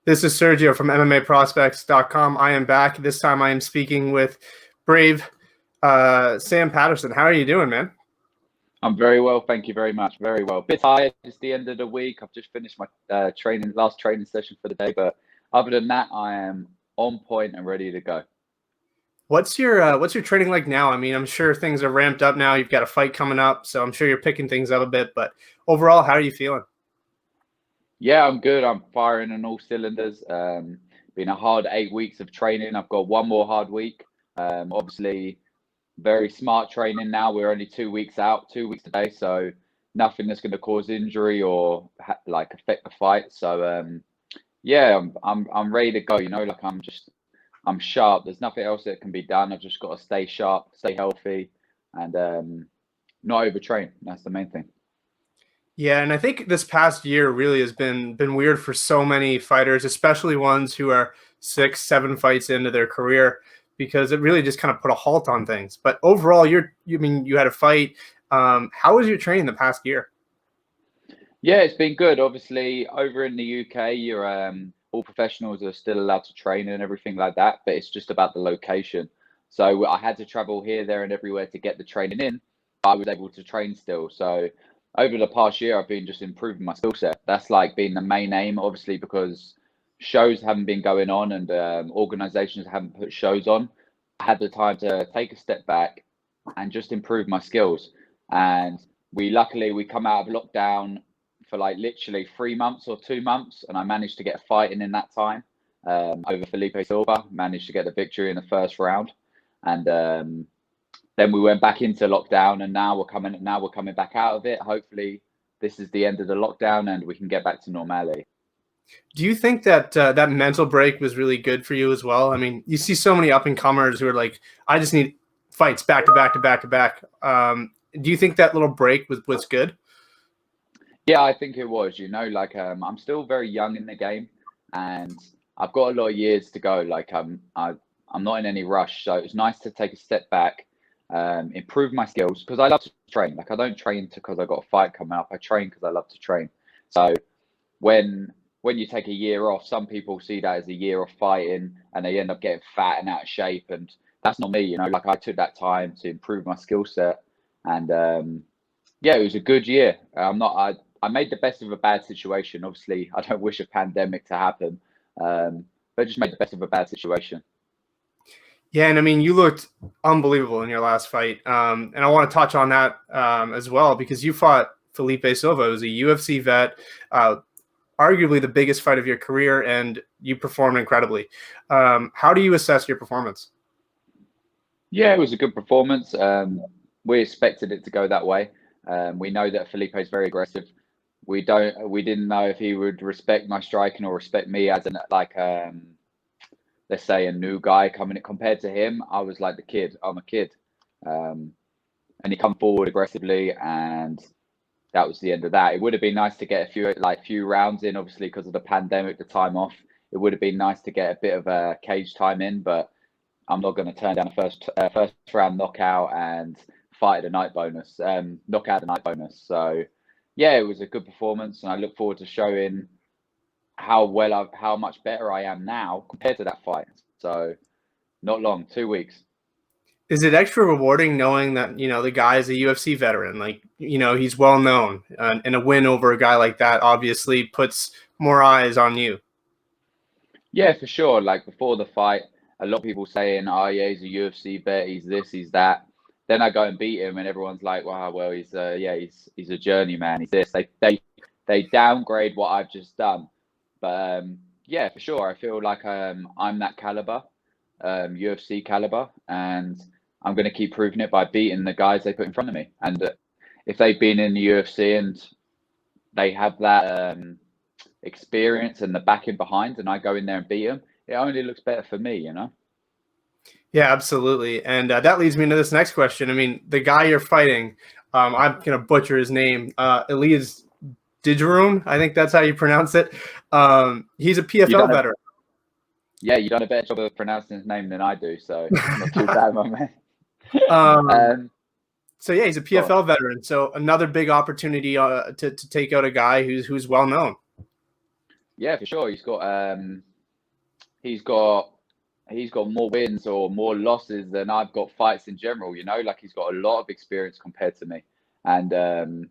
This is Sergio from MMA-Prospects.com. I am back. This time I am speaking with brave Sam Patterson. How are you doing, man? I'm very well, thank you very much. Very well. Bit tired. It's the end of the week. I've just finished my last training session for the day, but other than that, I am on point and ready to go. What's your training like now? I mean, I'm sure things are ramped up now. You've got a fight coming up, so I'm sure you're picking things up a bit. But overall, how are you feeling? Yeah, I'm good. I'm firing on all cylinders. Been a hard 8 weeks of training. I've got one more hard week. Obviously, very smart training now. We're only 2 weeks out, 2 weeks today, so nothing that's going to cause injury or affect the fight. So yeah, I'm ready to go. I'm sharp. There's nothing else that can be done. I've just got to stay sharp, stay healthy, and not overtrain. That's the main thing. Yeah, and I think this past year really has been weird for so many fighters, especially ones who are 6, 7 fights into their career, because it really just kind of put a halt on things. But overall, you had a fight. How was your training the past year? Yeah, it's been good. Obviously, over in the UK, you're all professionals are still allowed to train and everything like that, but it's just about the location. So I had to travel here, there, and everywhere to get the training in. I was able to train still. So over the past year, I've been just improving my skill set. That's been the main aim, obviously, because shows haven't been going on and organizations haven't put shows on. I had the time to take a step back and just improve my skills. And luckily we come out of lockdown for literally 3 months or 2 months, and I managed to get a fight in that time over Felipe Silva. Managed to get the victory in the first round, and then we went back into lockdown, and now we're coming back out of it. Hopefully, this is the end of the lockdown, and we can get back to normality. Do you think that that mental break was really good for you as well? I mean, you see so many up and comers who are like, I just need fights back to back to back to back. Do you think that little break was good? Yeah, I think it was. I'm still very young in the game, and I've got a lot of years to go. I'm not in any rush, so it's nice to take a step back, improve my skills, because I love to train. I don't train because I got a fight coming up. I train because I love to train. So when you take a year off, some people see that as a year of fighting, and they end up getting fat and out of shape, and that's not me. I took that time to improve my skill set, and yeah, it was a good year. I made the best of a bad situation. Obviously, I don't wish a pandemic to happen, but just made the best of a bad situation. Yeah, and I mean, you looked unbelievable in your last fight, and I want to touch on that as well, because you fought Felipe Silva, who's a UFC vet, arguably the biggest fight of your career, and you performed incredibly. How do you assess your performance? Yeah, it was a good performance. We expected it to go that way. We know that Felipe is very aggressive. We didn't know if he would respect my striking or respect me as let's say a new guy coming in. Compared to him, I was like the kid. I'm a kid. And he come forward aggressively, and that was the end of that. It would have been nice to get a few rounds in, obviously, because of the pandemic, the time off. It would have been nice to get a bit of a cage time in, but I'm not going to turn down a first round knockout and fight the night bonus, knockout the night bonus. So yeah, it was a good performance, and I look forward to showing how much better I am now compared to that fight. So not long, 2 weeks. Is it extra rewarding knowing that, the guy is a UFC veteran, he's well known, and a win over a guy like that obviously puts more eyes on you? Yeah, for sure. Before the fight, a lot of people saying, "Oh yeah, he's a UFC vet. He's this, he's that." Then I go and beat him, and everyone's like, "Wow, well, he's a journeyman. He's this." They downgrade what I've just done, but yeah, for sure, I feel like I'm that caliber, UFC caliber, and I'm going to keep proving it by beating the guys they put in front of me. And if they've been in the UFC and they have that experience and the backing behind, and I go in there and beat them, it only looks better for me, Yeah, absolutely. And that leads me into this next question. I mean, the guy you're fighting, I'm going to butcher his name, Elias Digeroon, I think that's how you pronounce it. He's a PFL veteran. Yeah, you've done a better job of pronouncing his name than I do, so not too bad, my man. So yeah, he's a PFL veteran. So another big opportunity to take out a guy who's well known. Yeah, for sure. He's got he's got more wins or more losses than I've got fights in general. You know, like he's got a lot of experience compared to me, and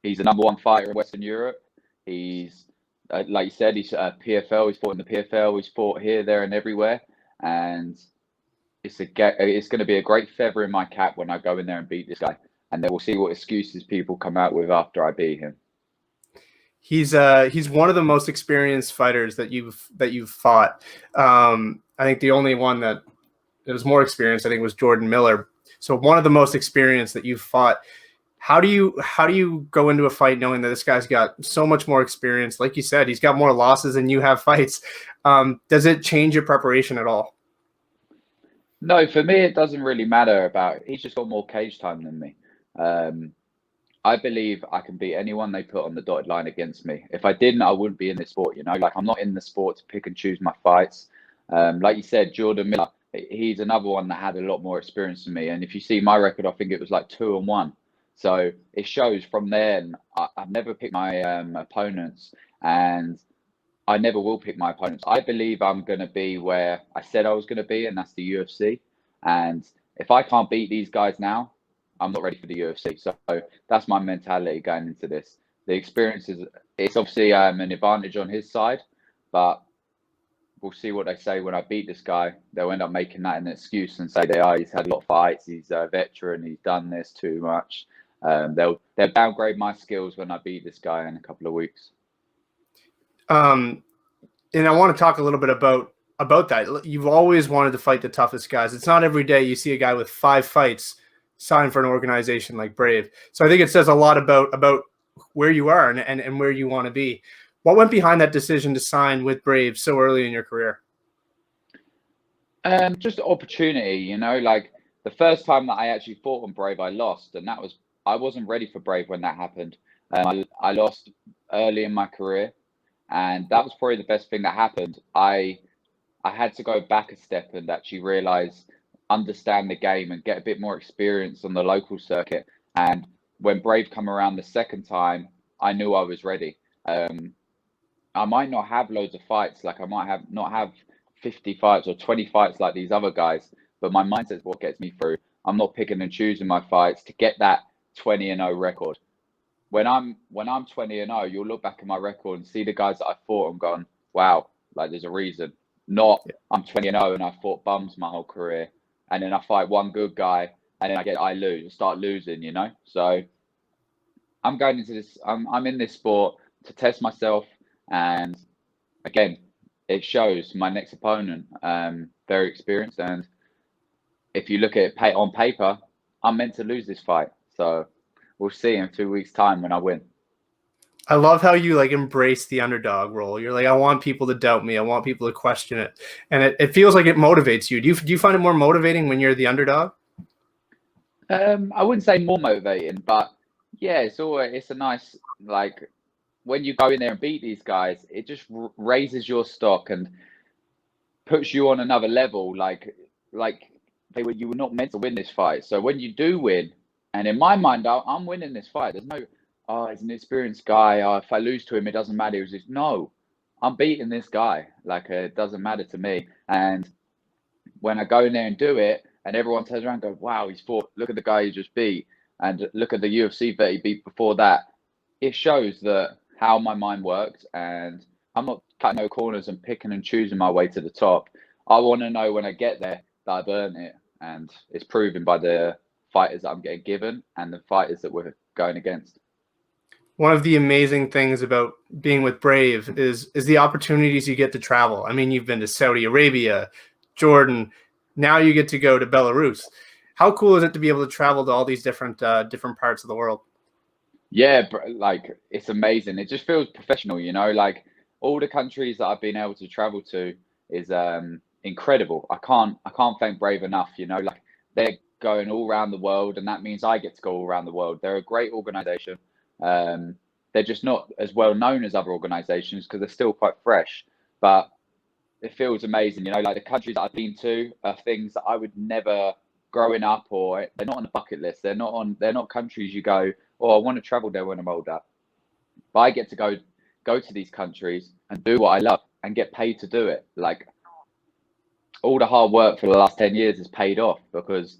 he's a number one fighter in Western Europe. He's like you said, he's PFL. He's fought in the PFL. He's fought here, there, and everywhere, and it's going to be a great feather in my cap when I go in there and beat this guy, and then we'll see what excuses people come out with after I beat him. He's one of the most experienced fighters that you've fought. I think the only one that was more experienced, I think, was Jordan Miller. So one of the most experienced that you've fought. How do you go into a fight knowing that this guy's got so much more experience? Like you said, he's got more losses than you have fights. Does it change your preparation at all? No, for me, it doesn't really matter about. He's just got more cage time than me. Um, I believe I can beat anyone they put on the dotted line against me. If I didn't, I wouldn't be in this sport. You know, like I'm not in the sport to pick and choose my fights. Like you said, Jordan Miller, he's another one that had a lot more experience than me. And if you see my record, I think it was like 2-1. So it shows from then I've never picked my opponents, and I never will pick my opponents. I believe I'm going to be where I said I was going to be, and that's the UFC. And if I can't beat these guys now, I'm not ready for the UFC. So that's my mentality going into this. The experience is, it's obviously an advantage on his side, but we'll see what they say when I beat this guy. They'll end up making that an excuse and say he's had a lot of fights, he's a veteran, he's done this too much. They'll downgrade my skills when I beat this guy in a couple of weeks. And I want to talk a little bit about that. You've always wanted to fight the toughest guys. It's not every day you see a guy with 5 fights sign for an organization like Brave. So I think it says a lot about where you are and where you want to be. What went behind that decision to sign with Brave so early in your career? Just opportunity, you know, like the first time that I actually fought on Brave, I lost, and I wasn't ready for Brave when that happened. I lost early in my career, and that was probably the best thing that happened. I had to go back a step and actually realize, understand the game, and get a bit more experience on the local circuit. And when Brave come around the second time, I knew I was ready. I might not have loads of fights, like I might have not have 50 fights or 20 fights like these other guys, but my mindset is what gets me through. I'm not picking and choosing my fights to get that 20-0 record. When I'm 20-0, you'll look back at my record and see the guys that I fought and gone, wow, like there's a reason. Not I'm 20-0 and I fought bums my whole career, and then I fight one good guy and then I start losing, you know. So I'm going into this. I'm in this sport to test myself, and again, it shows. My next opponent, very experienced, and if you look at it on paper, I'm meant to lose this fight. So we'll see in 2 weeks' time when I win. I love how you like embrace the underdog role. You're like, I want people to doubt me. I want people to question it. And it feels like it motivates you. Do you find it more motivating when you're the underdog? I wouldn't say more motivating, but yeah, it's a nice, like, when you go in there and beat these guys, it just raises your stock and puts you on another level. Like you were not meant to win this fight. So when you do win, and in my mind, I'm winning this fight. There's no, oh, he's an experienced guy. Oh, if I lose to him, it doesn't matter. It's just, no, I'm beating this guy. Like, it doesn't matter to me. And when I go in there and do it, and everyone turns around and goes, wow, he's fought. Look at the guy he just beat. And look at the UFC vet he beat before that. It shows that how my mind works. And I'm not cutting no corners and picking and choosing my way to the top. I want to know when I get there that I've earned it. And it's proven by the fighters that I'm getting given and the fighters that we're going against. One of the amazing things about being with Brave is the opportunities you get to travel. I mean, you've been to Saudi Arabia, Jordan. Now you get to go to Belarus. How cool is it to be able to travel to all these different parts of the world? Yeah, like it's amazing. It just feels professional, you know, like all the countries that I've been able to travel to is incredible. I can't thank Brave enough, you know, like they're going all around the world, and that means I get to go all around the world. They're a great organization. Um, they're just not as well known as other organizations because they're still quite fresh, but it feels amazing, you know, like the countries that I've been to are things that I would never growing up, or they're not on the bucket list. They're not countries you go, oh, I want to travel there when I'm older. But I get to go go to these countries and do what I love and get paid to do it. Like, all the hard work for the last 10 years has paid off because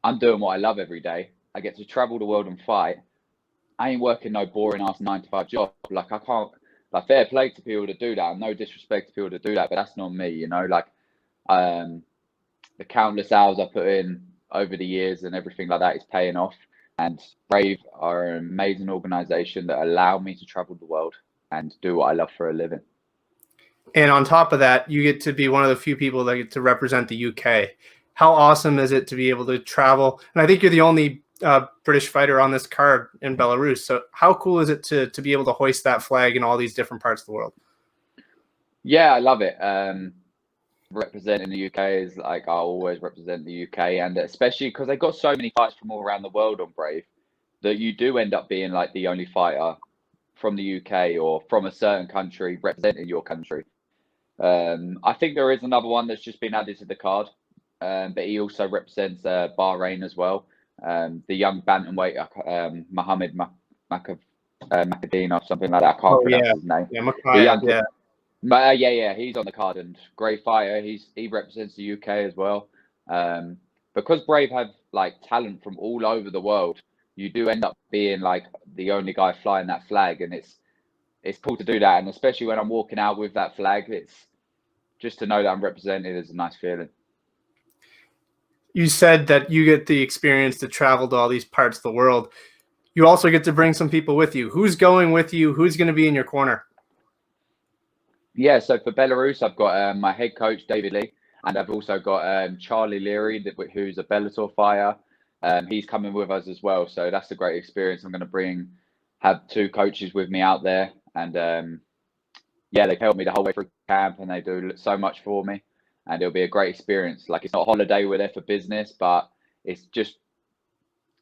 I'm doing what I love every day. I get to travel the world and fight. I ain't working no boring ass 9 to 5 job. Like, I can't, like, fair play to people to do that. And no disrespect to people to do that, but that's not me, you know, like, the countless hours I put in over the years and everything like that is paying off. And Brave are an amazing organization that allow me to travel the world and do what I love for a living. And on top of that, you get to be one of the few people that get to represent the UK. How awesome is it to be able to travel? And I think you're the only British fighter on this card in Belarus. So how cool is it to be able to hoist that flag in all these different parts of the world? Yeah, I love it. Representing the UK is like, I always represent the UK, and especially because they got so many fights from all around the world on Brave that you do end up being like the only fighter from the UK or from a certain country representing your country. I think there is another one that's just been added to the card, but he also represents Bahrain as well. The young bantamweight Mohammed Makadine or something like that. I can't pronounce his name. Yeah, Makhayev, yeah. Yeah, he's on the card and great fighter. He represents the UK as well. Because Brave have like talent from all over the world, you do end up being like the only guy flying that flag, and it's cool to do that. And especially when I'm walking out with that flag, it's just to know that I'm represented is a nice feeling. You said that you get the experience to travel to all these parts of the world. You also get to bring some people with you. Who's going with you? Who's going to be in your corner? Yeah, so for Belarus, I've got my head coach, David Lee, and I've also got Charlie Leary, who's a Bellator fighter. He's coming with us as well. So that's a great experience. I'm going to have 2 coaches with me out there. And yeah, they've helped me the whole way through camp and they do so much for me. And it'll be a great experience. Like, it's not a holiday, we're there for business, but it's just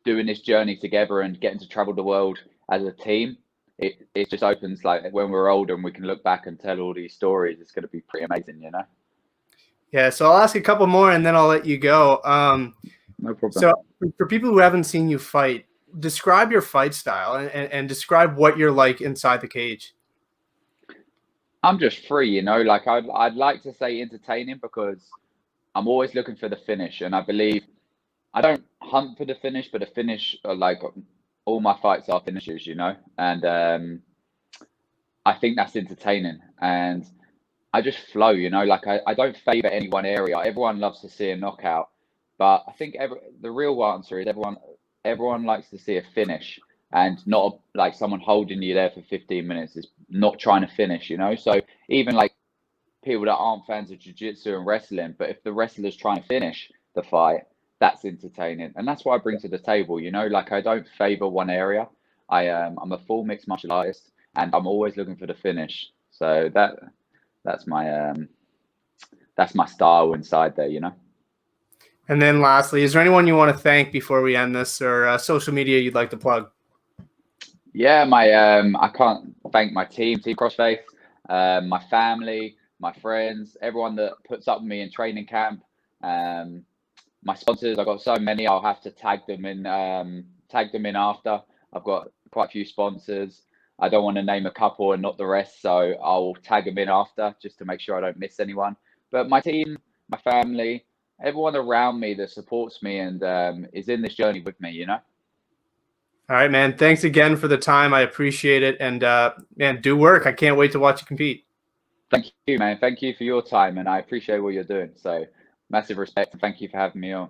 doing this journey together and getting to travel the world as a team. It just opens, like, when we're older and we can look back and tell all these stories, it's going to be pretty amazing, you know? Yeah, so I'll ask a couple more and then I'll let you go. No problem. So for people who haven't seen you fight, describe your fight style and describe what you're like inside the cage. I'm just free, you know, like I'd like to say entertaining because I'm always looking for the finish. And I believe I don't hunt for the finish, but the finish, like, all my fights are finishes, you know? And I think that's entertaining. And I just flow, you know, like I don't favor any one area. Everyone loves to see a knockout, but I think the real answer is everyone likes to see a finish and not like someone holding you there for 15 minutes is not trying to finish, you know? So even like people that aren't fans of jiu-jitsu and wrestling, but if the wrestler's trying to finish the fight, that's entertaining. And that's what I bring to the table, you know, like I don't favor one area. I'm a full mixed martial artist and I'm always looking for the finish. So that's my style inside there, you know. And then lastly, is there anyone you want to thank before we end this, or social media you'd like to plug? Yeah, I can't thank my team Prospects, my family, my friends, everyone that puts up with me in training camp. My sponsors, I've got so many, I'll have to tag them in after. I've got quite a few sponsors. I don't want to name a couple and not the rest, so I'll tag them in after just to make sure I don't miss anyone. But my team, my family, everyone around me that supports me and is in this journey with me, you know? All right, man. Thanks again for the time. I appreciate it. And man, do work. I can't wait to watch you compete. Thank you, man. Thank you for your time, and I appreciate what you're doing. So massive respect, and thank you for having me on.